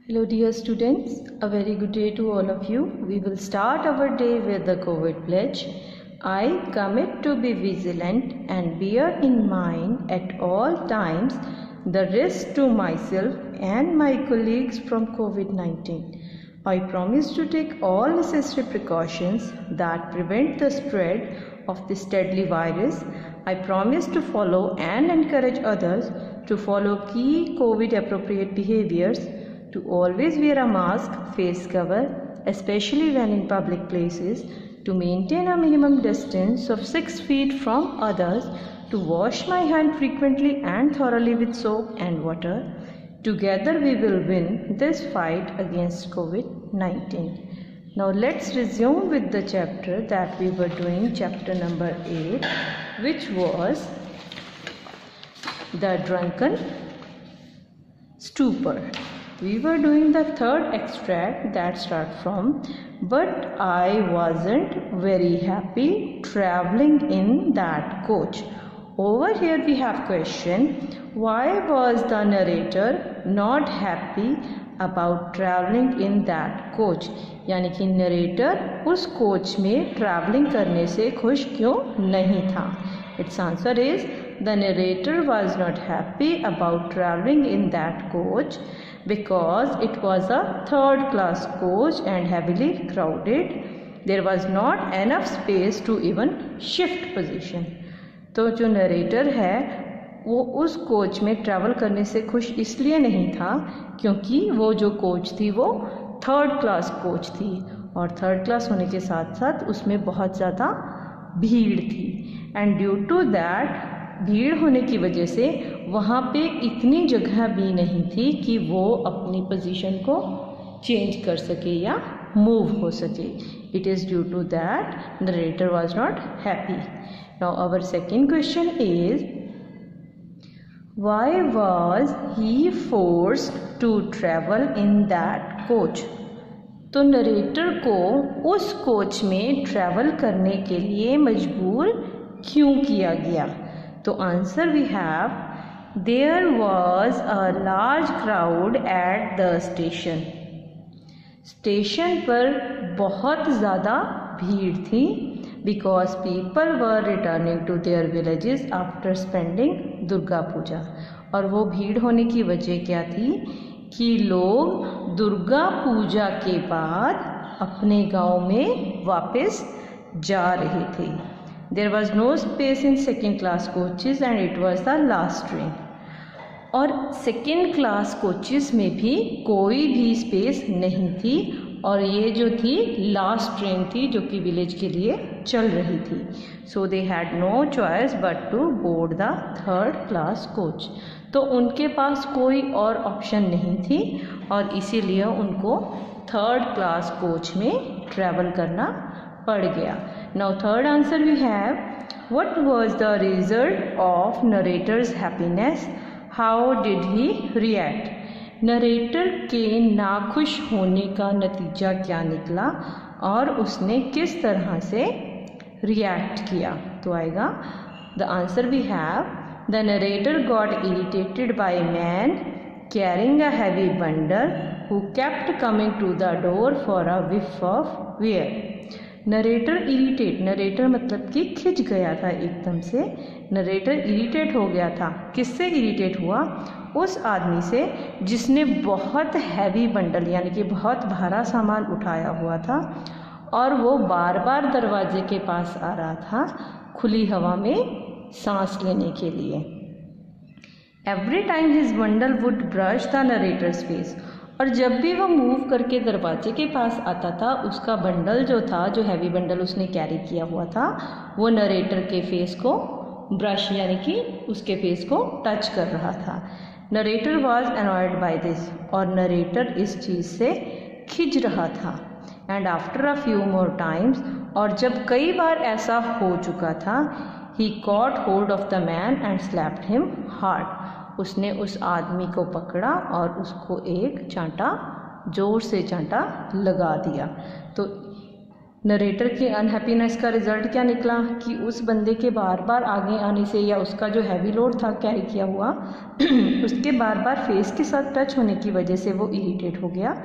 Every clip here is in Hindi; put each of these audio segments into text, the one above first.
Hello dear students, a very good day to all of you. We will start our day with the COVID pledge. I commit to be vigilant and bear in mind at all times the risk to myself and my colleagues from COVID-19. I promise to take all necessary precautions that prevent the spread of this deadly virus. I promise to follow and encourage others to follow key COVID appropriate behaviors, to always wear a mask, face cover, especially when in public places, to maintain a minimum distance of 6 feet from others, to wash my hand frequently and thoroughly with soap and water. Together we will win this fight against COVID-19. Now let's resume with the chapter that we were doing, chapter number 8, which was the drunken stupor. We were doing the third extract that starts from, but I wasn't very happy traveling in that coach. Over here we have question, why was the narrator not happy about traveling in that coach? यानी कि नरेटर उस कोच में ट्रैवलिंग करने से खुश क्यों नहीं था? Its answer is, the narrator was not happy about traveling in that coach because it was a third class coach and heavily crowded. There was not enough space to even shift position. तो जो नरेटर है वो उस कोच में ट्रैवल करने से खुश इसलिए नहीं था क्योंकि वो जो कोच थी वो थर्ड क्लास कोच थी और थर्ड क्लास होने के साथ साथ उसमें बहुत ज़्यादा भीड़ थी एंड ड्यू टू दैट भीड़ होने की वजह से वहाँ पे इतनी जगह भी नहीं थी कि वो अपनी पोजीशन को चेंज कर सके या मूव हो सके. It is due to that narrator was not happy. Now our second question is, why was he forced to travel in that coach? तो नरेटर को उस कोच में ट्रैवल करने के लिए मजबूर क्यों किया गया? तो answer we have, there was a large crowd at the station. Station पर बहुत ज़्यादा भीड़ थी because people were returning to their villages after spending Durga Puja. और वो भीड़ होने की वजह क्या थी कि लोग दुर्गा पूजा के बाद अपने गांव में वापस जा रहे थे. There was no space in second class coaches and it was the last train. और सेकेंड क्लास कोचेस में भी कोई भी स्पेस नहीं थी और ये जो थी लास्ट ट्रेन थी जो कि विलेज के लिए चल रही थी. So they had no choice but to board the third class coach. तो उनके पास कोई और ऑप्शन नहीं थी और इसीलिए उनको थर्ड क्लास कोच में ट्रैवल करना पड़ गया. Now third answer we have, what was the result of narrator's happiness? How did he react? Narrator के नाखुश होने का नतीजा क्या निकला और उसने किस तरह से रिएक्ट किया? तो आएगा, the answer we have, the narrator got irritated by a man carrying a heavy bundle who kept coming to the door for a whiff of air. Narrator irritate, narrator मतलब कि खिंच गया था एकदम से. नरेटर इरिटेट हो गया था. किससे इरिटेट हुआ? उस आदमी से जिसने बहुत हैवी बंडल यानी कि बहुत भारा सामान उठाया हुआ था और वो बार बार दरवाजे के पास आ रहा था खुली हवा में सांस लेने के लिए. Every time his bundle would brush the narrator's face. और जब भी वो मूव करके दरवाजे के पास आता था उसका बंडल जो था, जो हैवी बंडल उसने कैरी किया हुआ था, वो नरेटर के फेस को ब्रश यानी कि उसके फेस को टच कर रहा था. Narrator was annoyed by this. और नरेटर इस चीज़ से खिंच रहा था. And after a few more times, और जब कई बार ऐसा हो चुका था, he caught hold of the man and slapped him hard. उसने उस आदमी को पकड़ा और उसको एक चांटा, जोर से चांटा लगा दिया. तो नरेटर के अनहैप्पीनेस का रिजल्ट क्या निकला कि उस बंदे के बार बार आगे आने से या उसका जो हैवी लोड था कैरी किया हुआ उसके बार बार फेस के साथ टच होने की वजह से वो इरिटेट हो गया,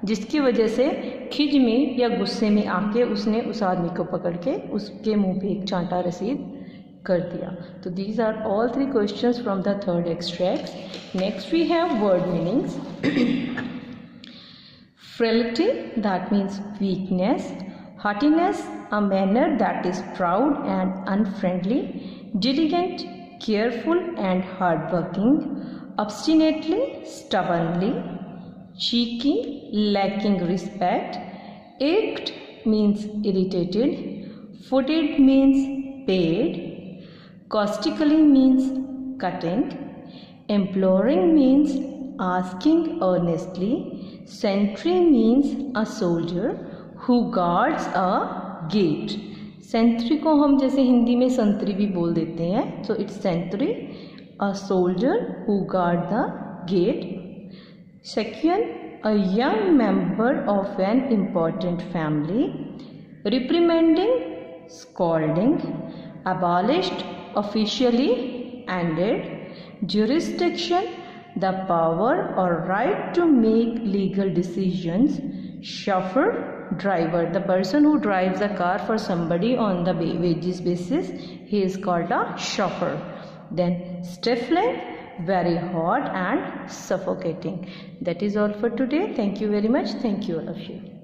जिसकी वजह से खिज में या गुस्से में आके उसने उस आदमी को पकड़ के उसके मुंह पे एक चांटा रसीद कर दिया। तो these are all 3 questions from the third extract. Next we have word meanings. Frailty, that means weakness. Haughtiness, a manner that is proud and unfriendly. Diligent, careful and hardworking. Obstinately, stubbornly. Cheeky, lacking respect. Ached means irritated. Footed means paid. Caustically means cutting. Imploring means asking earnestly. Sentry means a soldier who guards a gate. Sentry को हम जैसे हिंदी में संतरी भी बोल देते हैं, तो it's sentry, a soldier who guard the gate. Second, a young member of an important family. Reprimanding, scolding. abolished, officially ended. Jurisdiction, the power or right to make legal decisions. Chauffeur, driver, the person who drives a car for somebody on the wages basis, he is called a chauffeur. Then stifling, very hot and suffocating. That is all for today. Thank you very much. Thank you all of you.